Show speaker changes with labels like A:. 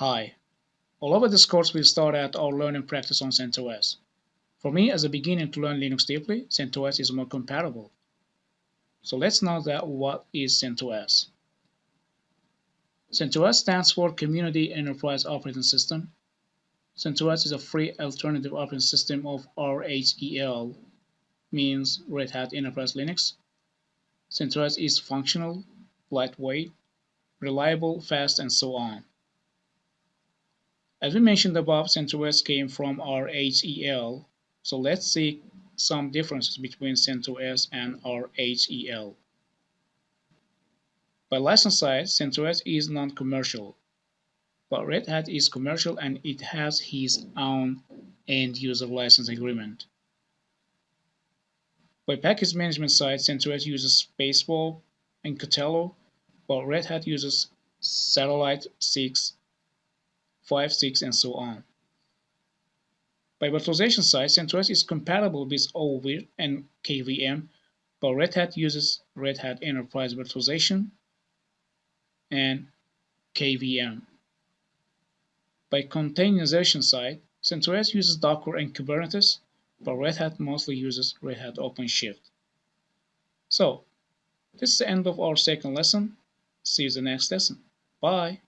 A: Hi, all over this course we'll start at our learning practice on CentOS. For me, as a beginner to learn Linux deeply, CentOS is more compatible. So let's know that what is CentOS. CentOS stands for Community Enterprise Operating System. CentOS is a free alternative operating system of RHEL, means Red Hat Enterprise Linux. CentOS is functional, lightweight, reliable, fast, and so on. As we mentioned above, CentOS came from RHEL, so let's see some differences between CentOS and RHEL. By license side, CentOS is non-commercial, but Red Hat is commercial and it has its own end-user license agreement. By package management side, CentOS uses Spaceball and Catalog, while Red Hat uses Satellite 6, 5, 6, and so on. By virtualization side, CentOS is compatible with OVIR and KVM, but Red Hat uses Red Hat Enterprise Virtualization and KVM. By containerization side, CentOS uses Docker and Kubernetes, but Red Hat mostly uses Red Hat OpenShift. So, this is the end of our second lesson. See you in the next lesson. Bye.